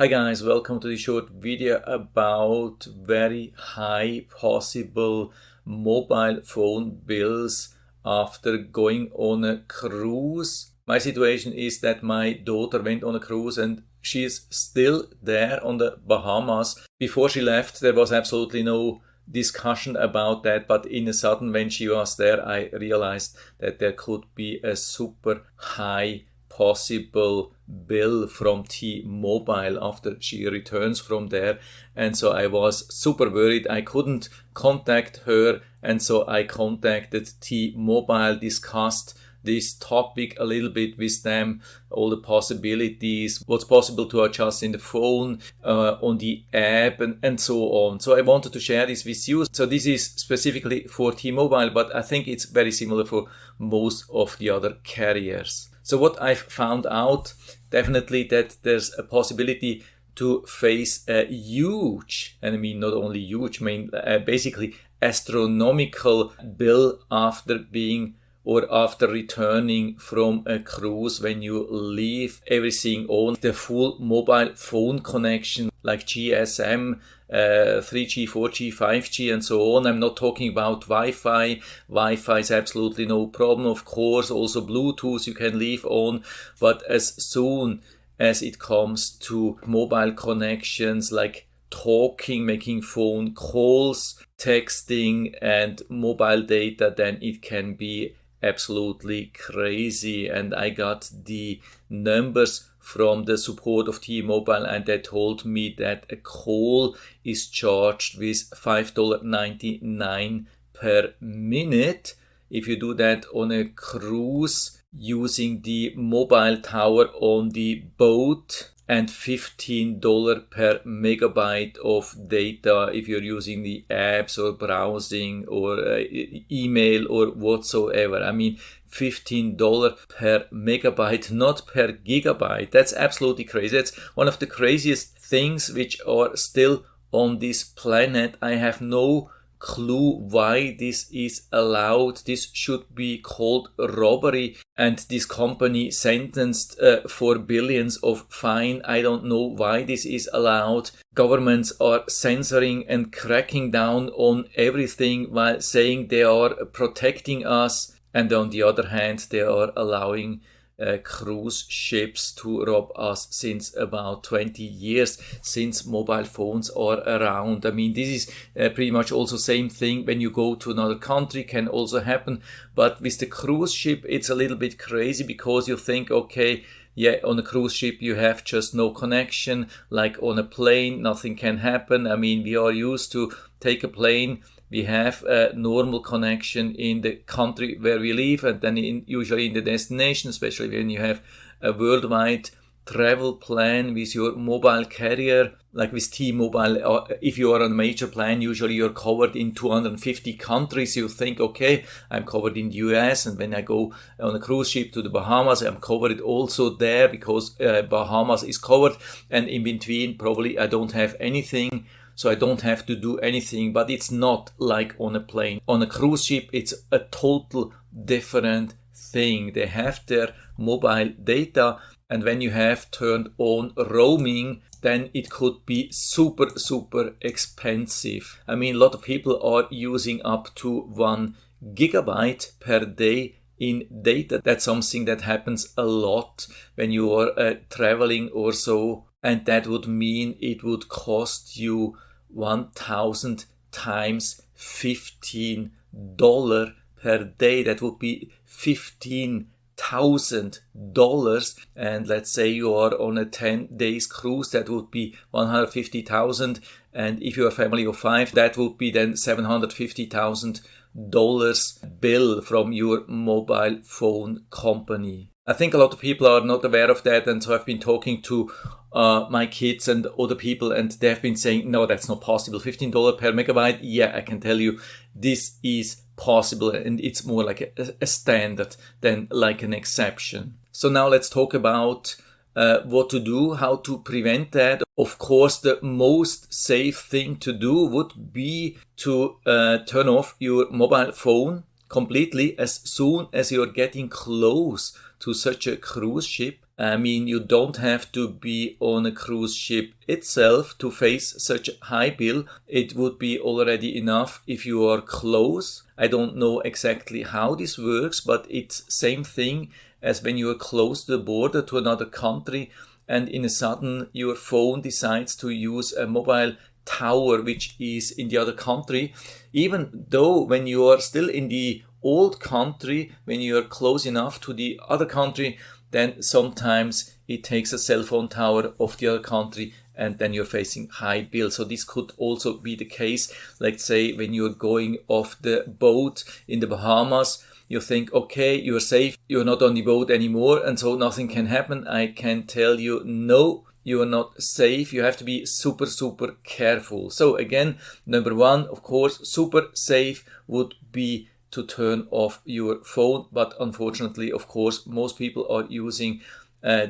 Hi guys, welcome to this short video about very high possible mobile phone bills after going on a cruise. My situation is that my daughter went on a cruise and she is still there on the Bahamas. Before she left, there was absolutely no discussion about that, but in a sudden when she was there, I realized that there could be a super high possible bill from T-Mobile after she returns from there, and so I was super worried. I couldn't contact her, and so I contacted T-Mobile, discussed this topic a little bit with them, all the possibilities, what's possible to adjust in the phone, on the app, and so on. So I wanted to share this with you. So this is specifically for T-Mobile, but I think it's very similar for most of the other carriers. So what I've found out, definitely that there's a possibility to face a huge, and I mean not only huge, I mean basically astronomical bill after being or after returning from a cruise when you leave everything on the full mobile phone connection like GSM, 3G, 4G, 5G and so on. I'm not talking about Wi-Fi. Wi-Fi is absolutely no problem. Of course, also Bluetooth you can leave on, but as soon as it comes to mobile connections like talking, making phone calls, texting and mobile data, then it can be absolutely crazy. And I got the numbers from the support of T-Mobile, and they told me that a call is charged with $5.99 per minute. If you do that on a cruise using the mobile tower on the boat, and $15 per megabyte of data if you're using the apps or browsing or email or whatsoever. I mean, $15 per megabyte, not per gigabyte. That's absolutely crazy. That's one of the craziest things which are still on this planet. I have no clue why this is allowed. This should be called robbery, and this company sentenced for billions of fine. I don't know why this is allowed. Governments are censoring and cracking down on everything while saying they are protecting us, and on the other hand they are allowing cruise ships to rob us since about 20 years, since mobile phones are around. I mean, this is pretty much also same thing when you go to another country, can also happen. But with the cruise ship, it's a little bit crazy because you think, okay, yeah, on a cruise ship you have just no connection. Like on a plane, nothing can happen. I mean, we are used to take a plane. We have a normal connection in the country where we live, and then usually in the destination, especially when you have a worldwide travel plan with your mobile carrier, like with T-Mobile. If you are on a major plan, usually you're covered in 250 countries. You think, okay, I'm covered in the US, and when I go on a cruise ship to the Bahamas, I'm covered also there because Bahamas is covered, and in between probably I don't have anything. So I don't have to do anything, but it's not like on a plane. On a cruise ship, it's a total different thing. They have their mobile data, and when you have turned on roaming, then it could be super, super expensive. I mean, a lot of people are using up to 1 gigabyte per day in data. That's something that happens a lot when you are traveling or so, and that would mean it would cost you 1,000 times $15 per day. That would be $15,000. And let's say you are on a 10 days cruise, that would be 150,000. And if you're a family of 5, that would be then $750,000 bill from your mobile phone company. I think a lot of people are not aware of that, and so I've been talking to my kids and other people, and they've been saying, no, that's not possible. $15 per megabyte, yeah, I can tell you this is possible, and it's more like a standard than like an exception. So now let's talk about what to do, how to prevent that. Of course, the most safe thing to do would be to turn off your mobile phone completely as soon as you're getting close to such a cruise ship. I mean, you don't have to be on a cruise ship itself to face such a high bill. It would be already enough if you are close. I don't know exactly how this works, but it's same thing as when you are close to the border to another country and in a sudden your phone decides to use a mobile tower which is in the other country. Even though when you are still in the old country, when you are close enough to the other country, then sometimes it takes a cell phone tower of the other country and then you're facing high bill. So this could also be the case. Let's say when you're going off the boat in the Bahamas, you think, okay, you're safe, you're not on the boat anymore, and so nothing can happen. I can tell you, no, you are not safe. You have to be super, super careful. So again, number one, of course, super safe would be to turn off your phone. But unfortunately, of course, most people are using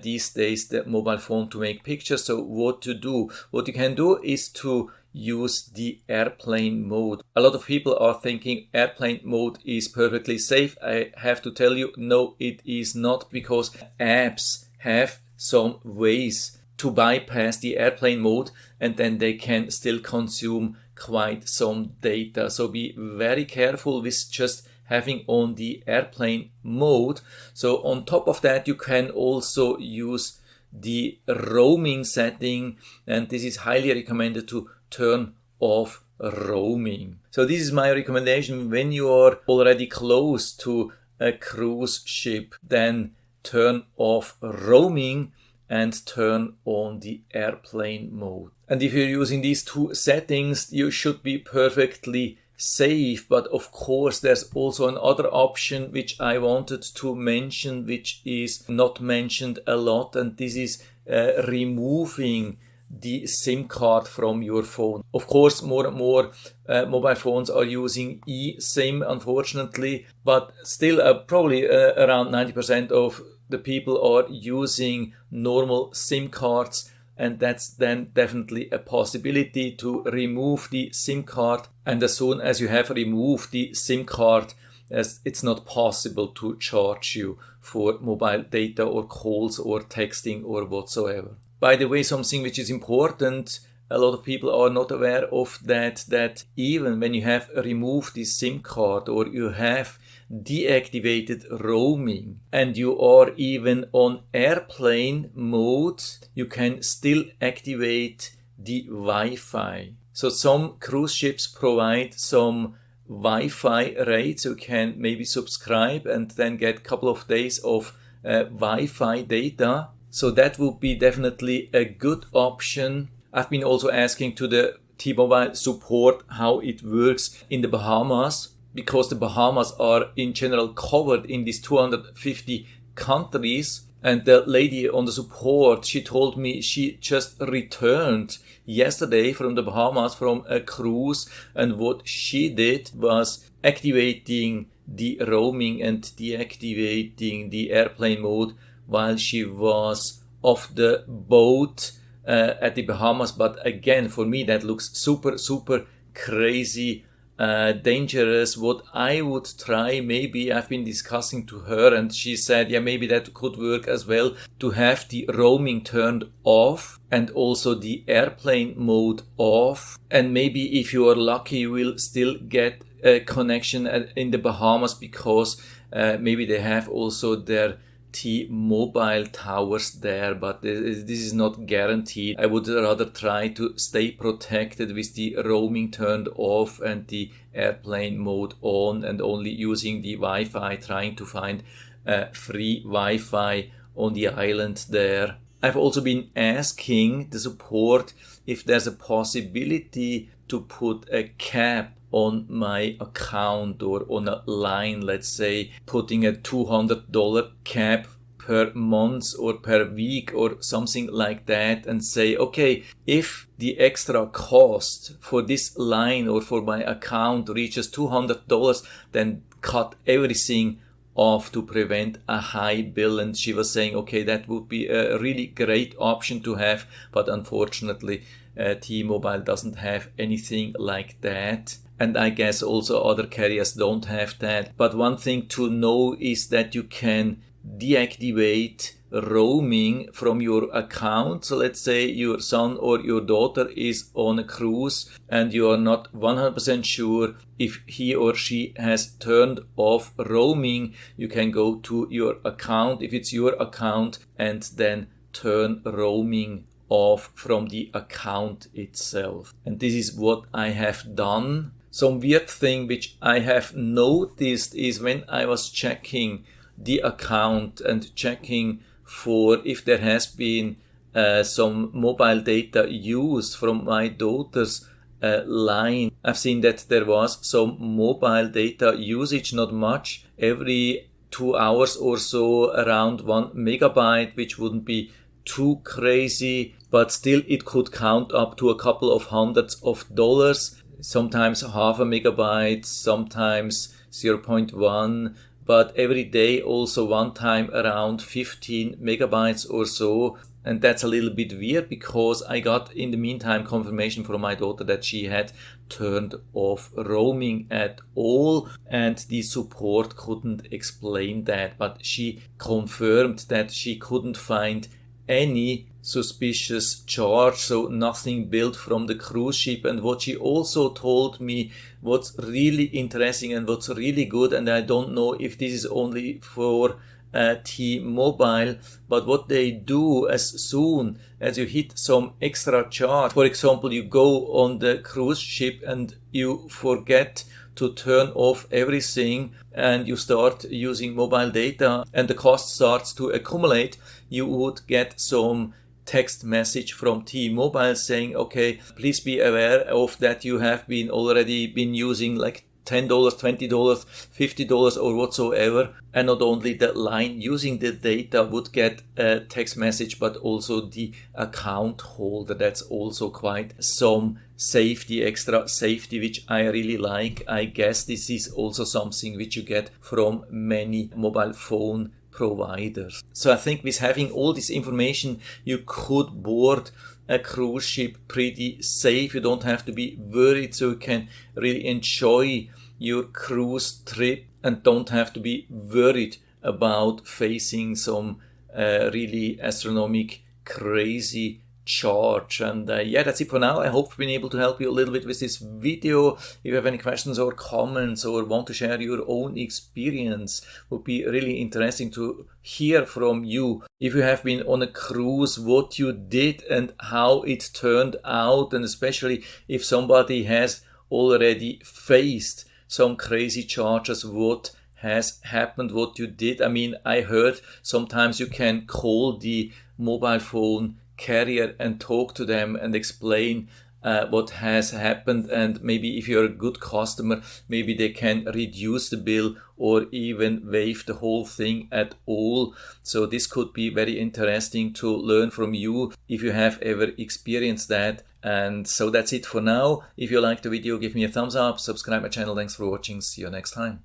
these days the mobile phone to make pictures. So what to do? What you can do is to use the airplane mode. A lot of people are thinking airplane mode is perfectly safe. I have to tell you, no, it is not, because apps have some ways to bypass the airplane mode and then they can still consume quite some data. So be very careful with just having on the airplane mode. So on top of that, you can also use the roaming setting, and this is highly recommended to turn off roaming. So this is my recommendation. When you are already close to a cruise ship, then turn off roaming and turn on the airplane mode. And if you're using these two settings, you should be perfectly safe. But of course, there's also another option which I wanted to mention, which is not mentioned a lot, and this is removing the SIM card from your phone. Of course, more and more mobile phones are using eSIM, unfortunately, but still probably around 90% of the people are using normal SIM cards, and that's then definitely a possibility to remove the SIM card. And as soon as you have removed the SIM card, as it's not possible to charge you for mobile data or calls or texting or whatsoever. By the way, something which is important, a lot of people are not aware of that even when you have removed the SIM card or you have deactivated roaming and you are even on airplane mode, you can still activate the Wi-Fi. So some cruise ships provide some Wi-Fi rates. You can maybe subscribe and then get a couple of days of Wi-Fi data. So that would be definitely a good option. I've been also asking to the T-Mobile support how it works in the Bahamas, because the Bahamas are in general covered in these 250 countries. And the lady on the support, she told me she just returned yesterday from the Bahamas from a cruise, and what she did was activating the roaming and deactivating the airplane mode while she was off the boat at the Bahamas. But again, for me, that looks super, super crazy, dangerous. What I would try, maybe I've been discussing to her and she said, yeah, maybe that could work as well, to have the roaming turned off and also the airplane mode off. And maybe if you are lucky, you will still get a connection in the Bahamas, because maybe they have also their T-Mobile towers there, but this is not guaranteed. I would rather try to stay protected with the roaming turned off and the airplane mode on, and only using the Wi-Fi, trying to find free Wi-Fi on the island there. I've also been asking the support if there's a possibility to put a cap on my account or on a line, let's say putting a $200 cap per month or per week or something like that, and say, okay, if the extra cost for this line or for my account reaches $200, then cut everything off to prevent a high bill. And she was saying, okay, that would be a really great option to have, but unfortunately T-Mobile doesn't have anything like that. And I guess also other carriers don't have that. But one thing to know is that you can deactivate roaming from your account. So let's say your son or your daughter is on a cruise and you are not 100% sure if he or she has turned off roaming. You can go to your account, if it's your account, and then turn roaming off from the account itself. And this is what I have done. Some weird thing which I have noticed is when I was checking the account and checking for if there has been some mobile data used from my daughter's line. I've seen that there was some mobile data usage, not much, every 2 hours or so, around 1 megabyte, which wouldn't be too crazy, but still it could count up to a couple of hundreds of dollars, sometimes half a megabyte, sometimes 0.1, but every day also one time around 15 megabytes or so. And that's a little bit weird because I got in the meantime confirmation from my daughter that she had turned off roaming at all, and the support couldn't explain that, but she confirmed that she couldn't find any suspicious charge, so nothing billed from the cruise ship. And what she also told me, what's really interesting and what's really good, and I don't know if this is only for T-Mobile, but what they do as soon as you hit some extra charge, for example, you go on the cruise ship and you forget to turn off everything and you start using mobile data and the cost starts to accumulate, you would get some text message from T-Mobile saying, okay, please be aware of that you have already been using like $10, $20, $50 or whatsoever. And not only the line using the data would get a text message, but also the account holder. That's also quite some safety, extra safety, which I really like. I guess this is also something which you get from many mobile phone providers. So I think with having all this information, you could board a cruise ship pretty safe. You don't have to be worried, so you can really enjoy your cruise trip and don't have to be worried about facing some really astronomical crazy charge. And yeah, that's it for now. I hope I've been able to help you a little bit with this video. If you have any questions or comments or want to share your own experience, would be really interesting to hear from you. If you have been on a cruise, what you did and how it turned out, and especially if somebody has already faced some crazy charges, what has happened, what you did. I mean, I heard sometimes you can call the mobile phone carrier and talk to them and explain what has happened, and maybe if you're a good customer, maybe they can reduce the bill or even waive the whole thing at all. So this could be very interesting to learn from you if you have ever experienced that. And so that's it for now. If you liked the video, give me a thumbs up, subscribe my channel. Thanks for watching. See you next time.